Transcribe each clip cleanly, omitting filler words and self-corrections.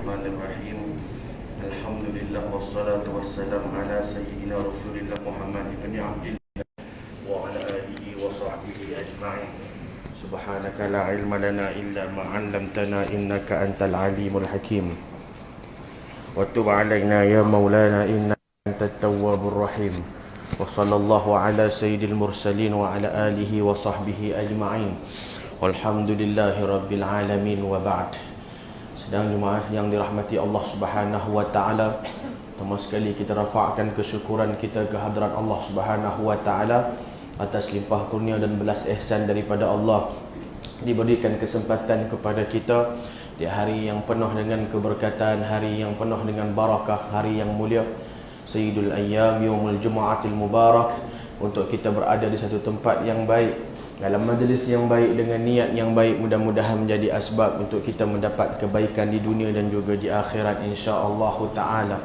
Bismillahirrahmanirrahim. Alhamdulillah wassalatu wassalam ala sayyidina Rasulillah Muhammad ibn Abdillah wa ala alihi wa sahbihi ajma'in. Subhanaka la ilma lana illa ma 'allamtana innaka antal alimul hakim. Wa tub 'alaina ya maulana innaka antat tawwabur rahim. Wa sallallahu ala sayyidil mursalin wa ala alihi wa sahbihi ajma'in. Walhamdulillahi rabbil alamin wa ba'd. Sedang jemaah yang dirahmati Allah Subhanahu wa taala, pertama sekali kita rafa'kan kesyukuran kita ke hadrat Allah Subhanahu wa taala atas limpah kurnia dan belas ihsan daripada Allah, diberikan kesempatan kepada kita di hari yang penuh dengan keberkatan, hari yang penuh dengan barakah, hari yang mulia, Sayyidul Ayyam Yaumul Jum'atil Mubarak, untuk kita berada di satu tempat yang baik, dalam majlis yang baik, dengan niat yang baik. Mudah-mudahan menjadi asbab untuk kita mendapat kebaikan di dunia dan juga di akhirat, insya-Allah taala.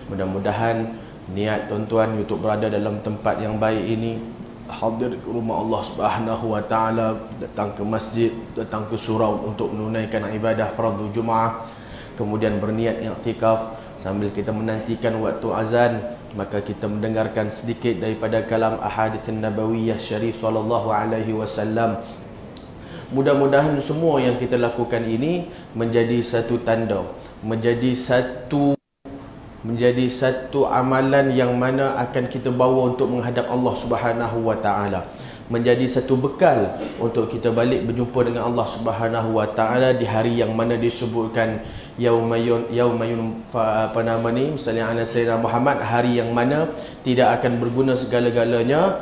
Mudah-mudahan niat tuan-tuan untuk berada dalam tempat yang baik ini, hadir ke rumah Allah Subhanahu wa taala, datang ke masjid, datang ke surau untuk menunaikan ibadah fardu Jumaat, kemudian berniat i'tikaf sambil kita menantikan waktu azan, maka kita mendengarkan sedikit daripada kalam ahadits nabawiyah syarif sallallahu alaihi wasallam. Mudah-mudahan semua yang kita lakukan ini menjadi satu tanda, menjadi satu amalan yang mana akan kita bawa untuk menghadap Allah Subhanahu wa taala, menjadi satu bekal untuk kita balik berjumpa dengan Allah Subhanahu wa taala di hari yang mana disebutkan yaumayun misalnya ana sayyidina Muhammad, hari yang mana tidak akan berguna segala-galanya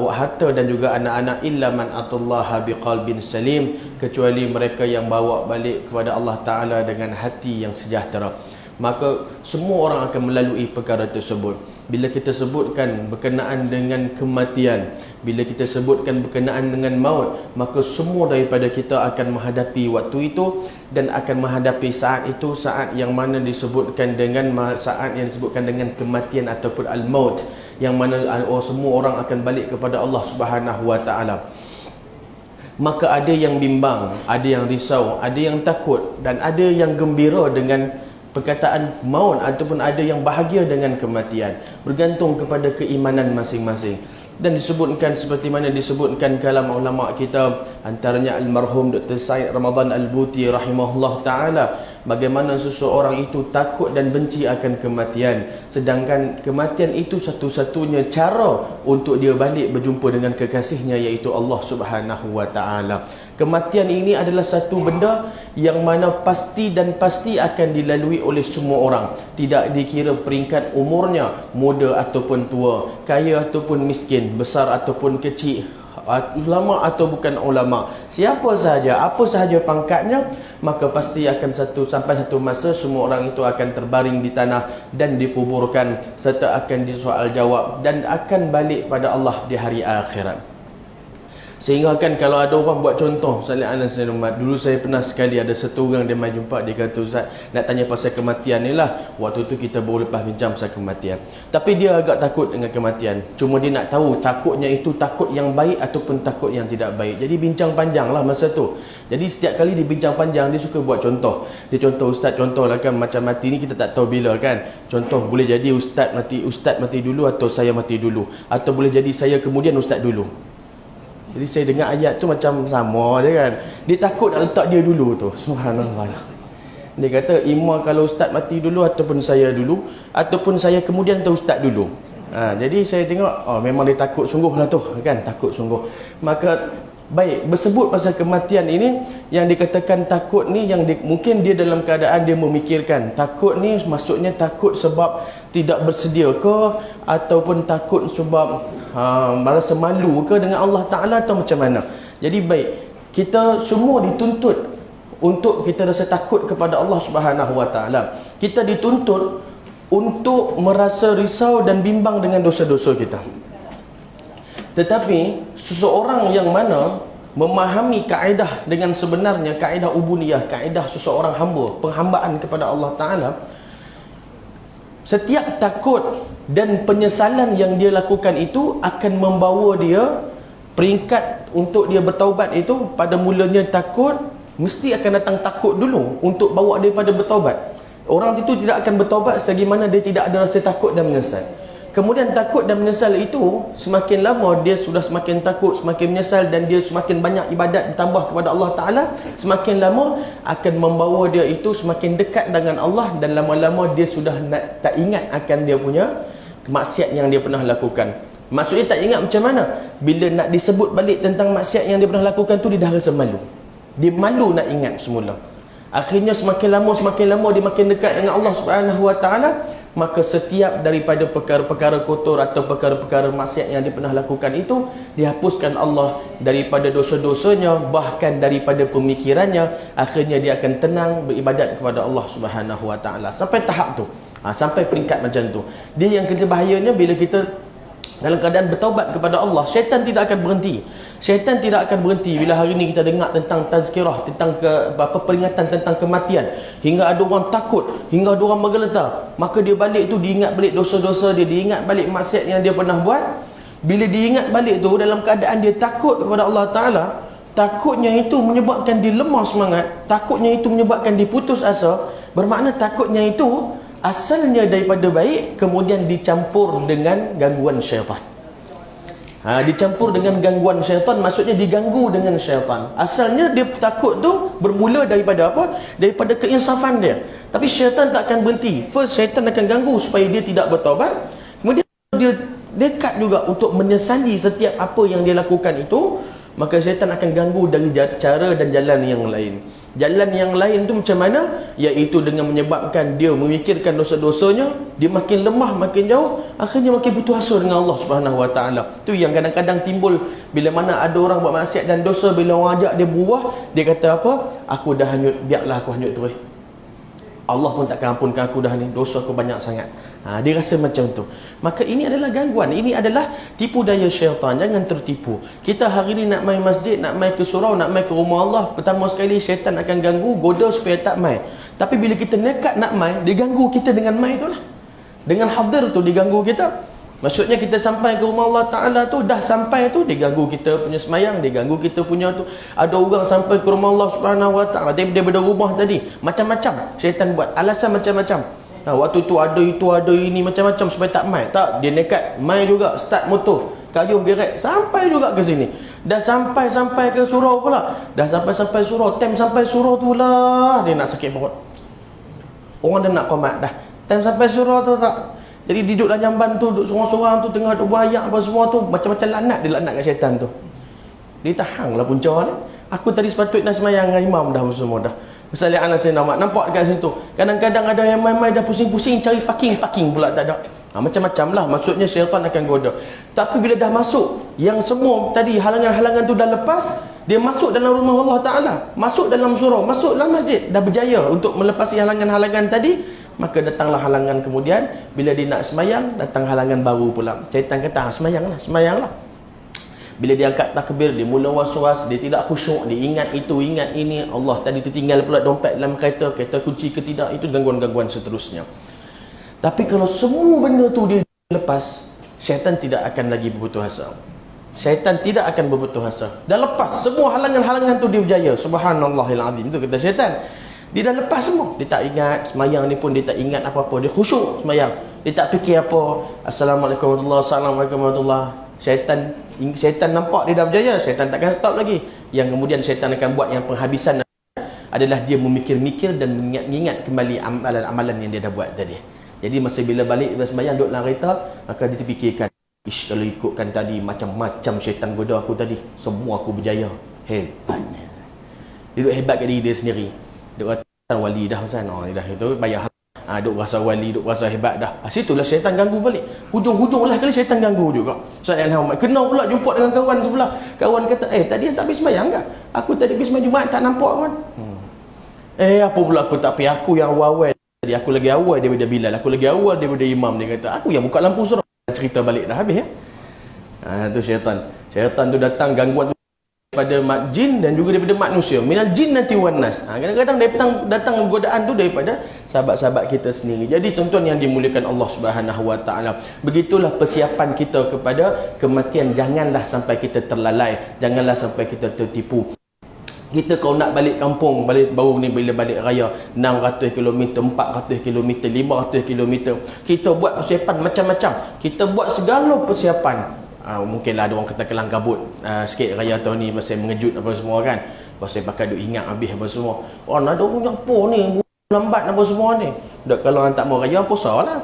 harta dan juga anak-anak illa man atallaha biqalbin salim, kecuali mereka yang bawa balik kepada Allah taala dengan hati yang sejahtera. Maka semua orang akan melalui perkara tersebut. Bila kita sebutkan berkenaan dengan kematian, bila kita sebutkan berkenaan dengan maut, maka semua daripada kita akan menghadapi waktu itu dan akan menghadapi saat itu, saat yang mana disebutkan dengan saat yang disebutkan dengan kematian ataupun al-maut, yang mana semua orang akan balik kepada Allah Subhanahu wa taala. Maka ada yang bimbang, ada yang risau, ada yang takut, dan ada yang gembira dengan perkataan maut, ataupun ada yang bahagia dengan kematian, bergantung kepada keimanan masing-masing. Dan disebutkan seperti mana disebutkan kalam ulama kita, antaranya almarhum Dr. Said Ramadan Al-Buti rahimahullah taala, bagaimana seseorang itu takut dan benci akan kematian, sedangkan kematian itu satu-satunya cara untuk dia balik berjumpa dengan kekasihnya, iaitu Allah Subhanahu wa taala. Kematian ini adalah satu benda yang mana pasti dan pasti akan dilalui oleh semua orang, tidak dikira peringkat umurnya, muda ataupun tua, kaya ataupun miskin, besar ataupun kecil, ulama atau bukan ulama, siapa sahaja, apa sahaja pangkatnya, maka pasti akan sampai satu masa semua orang itu akan terbaring di tanah dan dikuburkan, serta akan disoal jawab dan akan balik pada Allah di hari akhirat. Sehingga kan kalau ada orang buat contoh, misalnya Anas bin Umar, dulu saya pernah sekali ada satu orang dia mai jumpa, dia kata, Ustaz nak tanya pasal kematian ni lah. Waktu tu kita baru lepas bincang pasal kematian, tapi dia agak takut dengan kematian. Cuma dia nak tahu takutnya itu takut yang baik ataupun takut yang tidak baik. Jadi bincang panjang lah masa tu. Jadi setiap kali dia bincang panjang, dia suka buat contoh. Dia contoh, Ustaz contohlah kan, macam mati ni kita tak tahu bila kan. Contoh, boleh jadi Ustaz mati dulu atau saya mati dulu, atau boleh jadi saya kemudian Ustaz dulu. Jadi saya dengar ayat tu macam sama je kan. Dia takut nak letak dia dulu tu. Subhanallah. Dia kata, imam kalau Ustaz mati dulu ataupun saya dulu, ataupun saya kemudian atau Ustaz dulu. Jadi saya tengok, memang dia takut sungguh lah tu kan. Takut sungguh. Maka baik, bersebut pasal kematian ini, yang dikatakan takut ni, mungkin dia dalam keadaan dia memikirkan. Takut ni maksudnya takut sebab tidak bersedia ke, ataupun takut sebab merasa malu ke dengan Allah Ta'ala, atau macam mana. Jadi baik, kita semua dituntut untuk kita rasa takut kepada Allah Subhanahu wa Ta'ala. Kita dituntut untuk merasa risau dan bimbang dengan dosa-dosa kita. Tetapi seseorang yang mana memahami kaedah dengan sebenarnya, kaedah ubudiyah, kaedah seseorang hamba, penghambaan kepada Allah Ta'ala, setiap takut dan penyesalan yang dia lakukan itu akan membawa dia peringkat untuk dia bertaubat itu pada mulanya takut, mesti akan datang takut dulu untuk bawa dia pada bertaubat. Orang itu tidak akan bertaubat selagi mana dia tidak ada rasa takut dan menyesal. Kemudian takut dan menyesal itu, semakin lama dia sudah semakin takut, semakin menyesal, dan dia semakin banyak ibadat ditambah kepada Allah Ta'ala, semakin lama akan membawa dia itu semakin dekat dengan Allah, dan lama-lama dia sudah tak ingat akan dia punya maksiat yang dia pernah lakukan. Maksudnya tak ingat macam mana? Bila nak disebut balik tentang maksiat yang dia pernah lakukan tu, dia dah rasa malu. Dia malu nak ingat semula. Akhirnya semakin lama dia makin dekat dengan Allah Subhanahu Wa Ta'ala. Maka setiap daripada perkara-perkara kotor atau perkara-perkara maksiat yang dia pernah lakukan itu, dihapuskan Allah daripada dosa-dosanya, bahkan daripada pemikirannya. Akhirnya dia akan tenang beribadat kepada Allah Subhanahu Wa Ta'ala. Sampai tahap tu, sampai peringkat macam tu. Dia yang kena bahayanya bila kita dalam keadaan bertaubat kepada Allah, syaitan tidak akan berhenti. Syaitan tidak akan berhenti bila hari ni kita dengar tentang tazkirah, tentang peringatan tentang kematian, hingga ada orang takut, hingga ada orang menggeletar. Maka dia balik tu, diingat balik dosa-dosa dia, diingat balik maksiat yang dia pernah buat. Bila diingat balik tu dalam keadaan dia takut kepada Allah Ta'ala, takutnya itu menyebabkan dia lemah semangat, takutnya itu menyebabkan dia putus asa. Bermakna takutnya itu asalnya daripada baik, kemudian dicampur dengan gangguan syaitan. Dicampur dengan gangguan syaitan, maksudnya diganggu dengan syaitan. Asalnya dia takut tu bermula daripada apa? Daripada keinsafan dia. Tapi syaitan tak akan berhenti. First, syaitan akan ganggu supaya dia tidak bertaubat. Kemudian dia dekat juga untuk menyesali setiap apa yang dia lakukan itu. Maka syaitan akan ganggu dari cara dan jalan yang lain. Jalan yang lain tu macam mana? Iaitu dengan menyebabkan dia memikirkan dosa-dosanya, dia makin lemah, makin jauh, akhirnya makin putus asa dengan Allah Subhanahu Wa Ta'ala. Tu yang kadang-kadang timbul bila mana ada orang buat maksiat dan dosa, bila orang ajak dia berubah, dia kata apa? Aku dah hanyut, biarlah aku hanyut terus. Allah pun takkan ampunkan aku dah ni, dosa aku banyak sangat. Dia rasa macam tu. Maka ini adalah gangguan, ini adalah tipu daya syaitan. Jangan tertipu. Kita hari ni nak main masjid, nak main ke surau, nak main ke rumah Allah, pertama sekali syaitan akan ganggu, goda supaya tak main. Tapi bila kita nekat nak main, dia ganggu kita dengan main tu lah. Dengan hadir tu diganggu kita. Maksudnya kita sampai ke rumah Allah Ta'ala tu, dah sampai tu, dia ganggu kita punya semayang, dia ganggu kita punya tu. Ada orang sampai ke rumah Allah Subhanahu Wa Ta'ala, daripada rumah tadi, macam-macam syaitan buat, alasan macam-macam. Waktu tu ada itu, ada ini, macam-macam supaya tak main. Tak, dia nekat main juga, start motor, kayuh gerek, sampai juga ke sini. Dah sampai ke surau pula. Dah sampai surau, time sampai surau tu lah, dia nak sakit perut. Orang dah nak komat dah. Time sampai surau tu tak. Jadi duduk dalam jamban tu, duduk sorang-sorang tu, tengah duduk buayak apa semua tu, macam-macam laknat dia laknat kat syaitan tu. Dia tahan lah punca ni. Aku tadi sepatutnya semayang dengan imam dah semua dah. Misalnya anak saya nampak dekat situ. Kadang-kadang ada yang main-main dah pusing-pusing cari parking pula tak ada. Macam-macam lah, maksudnya syaitan akan goda. Tapi bila dah masuk, yang semua tadi halangan-halangan tu dah lepas, dia masuk dalam rumah Allah Ta'ala, masuk dalam surau, masuk dalam masjid, dah berjaya untuk melepasi halangan-halangan tadi. Maka datanglah halangan kemudian. Bila dia nak semayang, datang halangan baru pula. Syaitan kata, semayanglah. Bila dia angkat takbir, dia mula was-was, dia tidak khusyuk, dia ingat itu, ingat ini. Allah tadi tu tinggal pula dompet dalam kereta kunci ke tidak, itu gangguan-gangguan seterusnya. Tapi kalau semua benda tu dia lepas, syaitan tidak akan lagi berputus asa. Syaitan tidak akan berputus asa. Dah lepas semua halangan-halangan tu, dia berjaya. Subhanallahil azim. Itu kata syaitan. Dia dah lepas semua. Dia tak ingat semayang ni pun, dia tak ingat apa-apa. Dia khusyuk semayang. Dia tak fikir apa. Assalamualaikum warahmatullahi wabarakatuh. Assalamualaikum warahmatullahi wabarakatuh. Syaitan nampak dia dah berjaya. Syaitan takkan stop lagi. Yang kemudian syaitan akan buat yang penghabisan adalah dia memikir-mikir dan mengingat kembali amalan-amalan yang dia dah buat tadi. Jadi masa bila balik dia semayang, duduk dalam kereta, maka dia terfikirkan, ish, kalau ikutkan tadi, macam-macam syaitan goda aku tadi, semua aku berjaya. Hebatnya. Dia duduk hebat kat diri dia sendiri. Duk rasa wali dah Ustaz. Dah itu bayar. Duk rasa wali, duk rasa hebat dah. Situlah syaitan ganggu balik. Hujung-hujung lah kali syaitan ganggu juga. Ustaz Alhamdulillah. Kena pula jumpa dengan kawan sebelah. Kawan kata, tadi yang tak habis sembahyang ke? Aku tadi habis sembahyang Jumaat tak nampak kawan. Apa pula aku tak pergi, aku yang awal. Tadi aku lagi awal daripada Bilal, aku lagi awal daripada imam. Dia kata, aku yang buka lampu surau. Cerita balik dah habis ya. Tu syaitan. Syaitan tu datang gangguan tu daripada jin dan juga daripada manusia. Minal jinnati wan nas. Kadang-kadang datang godaan tu daripada sahabat-sahabat kita sendiri. Jadi tuan-tuan yang dimuliakan Allah Subhanahu Wa Ta'ala, begitulah persiapan kita kepada kematian. Janganlah sampai kita terlalai, janganlah sampai kita tertipu. Kita kalau nak balik kampung, balik baru ni bila balik raya 600 km, 400 km, 500 km, kita buat persiapan macam-macam. Kita buat segala persiapan. Mungkinlah ada orang kata kelang kabut sikit raya tahun ni pasal mengejut apa semua kan. Pasal pakai duk ingat habis apa semua. Ada orang apa ni lambat apa semua ni. Dak kalau orang tak mau raya puasalah.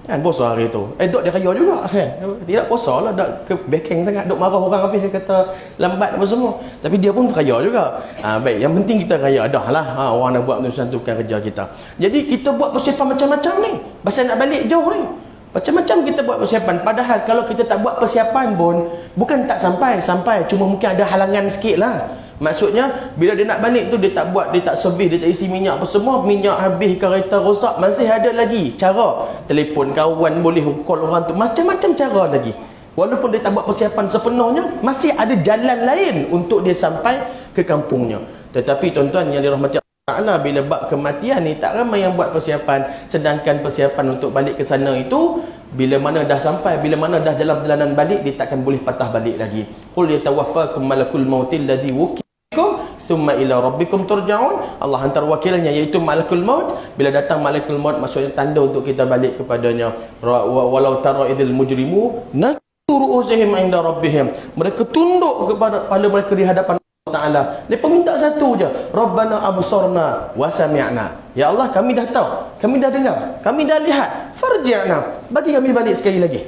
Kan puasa hari tu. Duk dia raya juga kan. Tidak puasalah, dak ke backing sangat, duk marah orang habis dia kata lambat apa semua. Tapi dia pun raya juga. Baik, yang penting kita raya dah lah. Orang nak buat tu bukan kerja kita. Jadi kita buat persiapan macam-macam ni. Pasal nak balik jauh ni. Macam-macam kita buat persiapan. Padahal kalau kita tak buat persiapan pun bukan tak sampai, cuma mungkin ada halangan sikit lah. Maksudnya bila dia nak balik tu dia tak buat, dia tak servis, dia tak isi minyak apa semua, minyak habis, kereta rosak, masih ada lagi cara telefon kawan, boleh call orang tu, macam-macam cara lagi. Walaupun dia tak buat persiapan sepenuhnya, masih ada jalan lain untuk dia sampai ke kampungnya. Tetapi tuan-tuan yang dirahmati Allah, bila bab kematian ni tak ramai yang buat persiapan. Sedangkan persiapan untuk balik ke sana itu bila mana dah sampai, bila mana dah dalam perjalanan balik, dia takkan boleh patah balik lagi. Qul yatawaffakum malakul mautil ladzi wukila thumma ila rabbikum turja'un. Allah hantar wakilnya iaitu malakul maut. Bila datang malakul maut maksudnya tanda untuk kita balik kepadanya. Walau tara idil mujrimu naturu'usihim inda rabbihim. Mereka tunduk kepada mereka di hadapan Ta'ala. Mereka minta satu je, Rabbana absarna wa sami'na. Ya Allah, kami dah tahu, kami dah dengar, kami dah lihat, farji'na, bagi kami balik sekali lagi.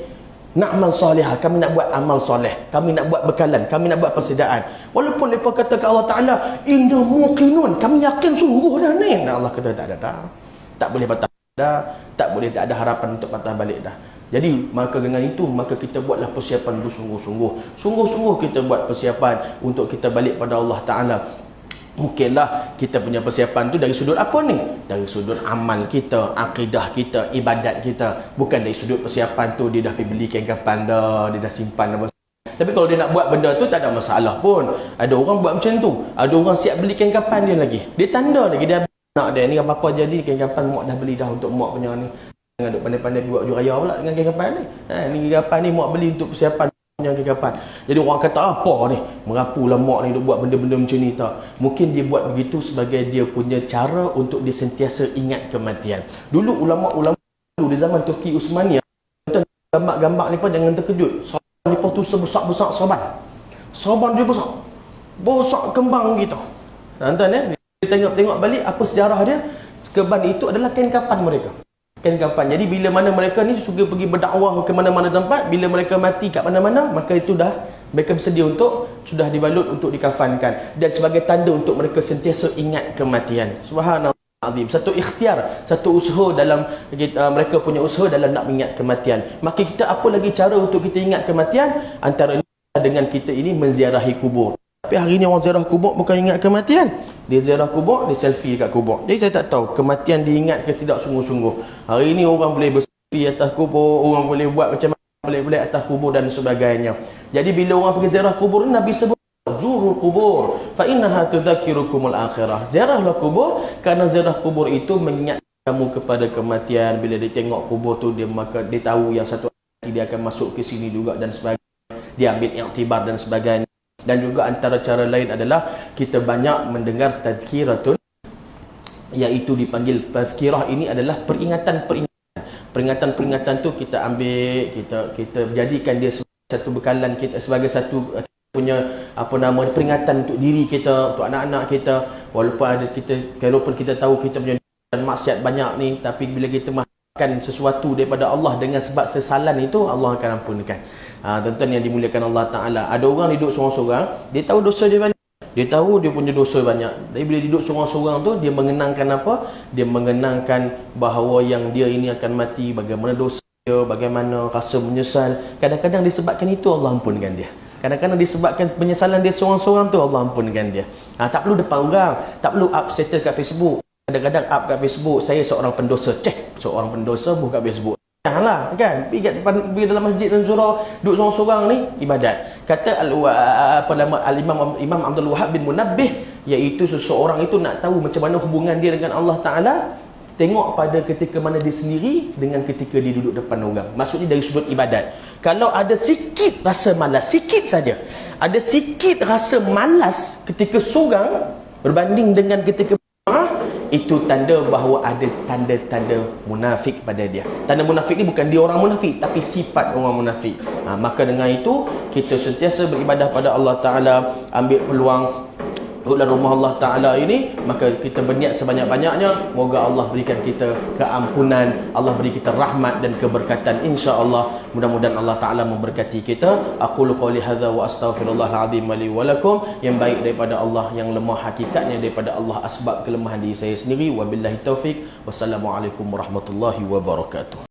Na'mal salihah, kami nak buat amal soleh, kami nak buat bekalan, kami nak buat persediaan. Walaupun mereka kata ke Allah Ta'ala, inna muqinun, kami yakin sungguh dah ni. Allah kata tak ada, tak boleh patah dah, tak boleh, tak ada harapan untuk patah balik dah. Jadi maka dengan itu, maka kita buatlah persiapan bersungguh-sungguh. Sungguh-sungguh kita buat persiapan untuk kita balik pada Allah Ta'ala. Mungkinlah kita punya persiapan tu dari sudut apa ni? Dari sudut amal kita, akidah kita, ibadat kita. Bukan dari sudut persiapan tu dia dah pergi beli kain kapan dah, dia dah simpan apa. Tapi kalau dia nak buat benda tu tak ada masalah pun. Ada orang buat macam tu. Ada orang siap beli kain kapan dia lagi. Dia tanda lagi, dia nak dia ni apa-apa jadi kain kapan mak dah beli dah untuk mak punya ni. Jangan duk pandai-pandai buat juraya pula dengan kain kapan ni. Ni kain kapan ni mak beli untuk persiapan yang kain kapan. Jadi orang kata apa ni? Merapulah mak ni duk buat benda-benda macam ni tak. Mungkin dia buat begitu sebagai dia punya cara untuk dia sentiasa ingat kematian. Dulu ulama-ulama dulu di zaman Turki Uthmaniyah, gambar-gambar ni pun jangan terkejut. Sorban ni pun tu sebesar-besar sorban. Sorban dia besar. Besar kembang gitu. Tuan-tuan ya, kita tengok balik apa sejarah dia. Keban itu adalah kain kapan mereka. Kain kapan. Jadi bila mana mereka ni suka pergi berdakwah ke mana-mana tempat, bila mereka mati kat mana-mana, maka itu dah mereka bersedia untuk sudah dibalut untuk dikafankan dan sebagai tanda untuk mereka sentiasa ingat kematian. Subhanallah azim. Satu ikhtiar, satu usaha dalam mereka punya usaha dalam nak mengingat kematian. Maka kita apa lagi cara untuk kita ingat kematian? Antaranya dengan kita ini menziarahi kubur. Tapi hari ni orang ziarah kubur bukan ingat kematian. Dia ziarah kubur, dia selfie kat kubur. Jadi saya tak tahu kematian diingat ke tidak sungguh-sungguh. Hari ni orang boleh berselfie atas kubur, orang boleh buat macam mana boleh-boleh atas kubur dan sebagainya. Jadi bila orang pergi ziarah kubur, Nabi sebut zurul kubur fa innaha tudzakirukumul akhirah. Ziarahlah kubur kerana ziarah kubur itu mengingat kamu kepada kematian. Bila dia tengok kubur tu, dia maka dia tahu yang satu hari dia akan masuk ke sini juga dan sebagainya. Dia ambil iktibar dan sebagainya. Dan juga antara cara lain adalah kita banyak mendengar tazkiratun, iaitu dipanggil tazkirah. Ini adalah peringatan-peringatan tu kita ambil, kita jadikan dia sebagai satu bekalan kita, sebagai satu punya apa nama peringatan untuk diri kita, untuk anak-anak kita. Walaupun kita tahu kita punya maksiat banyak ni, tapi bila kita makan sesuatu daripada Allah dengan sebab sesalan itu, Allah akan ampunkan. Tuan-tuan yang dimuliakan Allah Ta'ala, ada orang duduk seorang-seorang, dia tahu dosa dia banyak, dia tahu dia punya dosa banyak. Tapi bila duduk seorang-seorang tu, dia mengenangkan apa? Dia mengenangkan bahawa yang dia ini akan mati, bagaimana dosa dia, bagaimana rasa menyesal. Kadang-kadang disebabkan itu Allah ampunkan dia. Kadang-kadang disebabkan penyesalan dia seorang-seorang tu, Allah ampunkan dia. Tak perlu depan orang, tak perlu up status kat Facebook. Kadang-kadang up kat Facebook, saya seorang pendosa. Seorang pendosa buka Facebook. Janganlah kan, pergi dalam masjid dan surau, duduk seorang-seorang ni ibadat. Kata Imam Abdul Wahab bin Munabbih, iaitu seseorang itu nak tahu macam mana hubungan dia dengan Allah Ta'ala, tengok pada ketika mana dia sendiri dengan ketika dia duduk depan orang. Maksudnya dari sudut ibadat. Kalau ada sikit rasa malas, sikit saja, ada sikit rasa malas ketika seorang berbanding dengan ketika itu tanda bahawa ada tanda-tanda munafik pada dia. Tanda munafik ni bukan dia orang munafik, tapi sifat orang munafik. Maka dengan itu kita sentiasa beribadah pada Allah Ta'ala, ambil peluang dalam rumah Allah Ta'ala ini, maka kita berniat sebanyak-banyaknya, moga Allah berikan kita keampunan, Allah beri kita rahmat dan keberkatan, insya-Allah. Mudah-mudahan Allah Ta'ala memberkati kita. Aqulu qawli hadza wa astaghfirullahalazim li wa lakum. Yang baik daripada Allah, yang lemah hakikatnya daripada Allah, asbab kelemahan diri saya sendiri. Wabillahi taufik. Wassalamualaikum warahmatullahi wabarakatuh.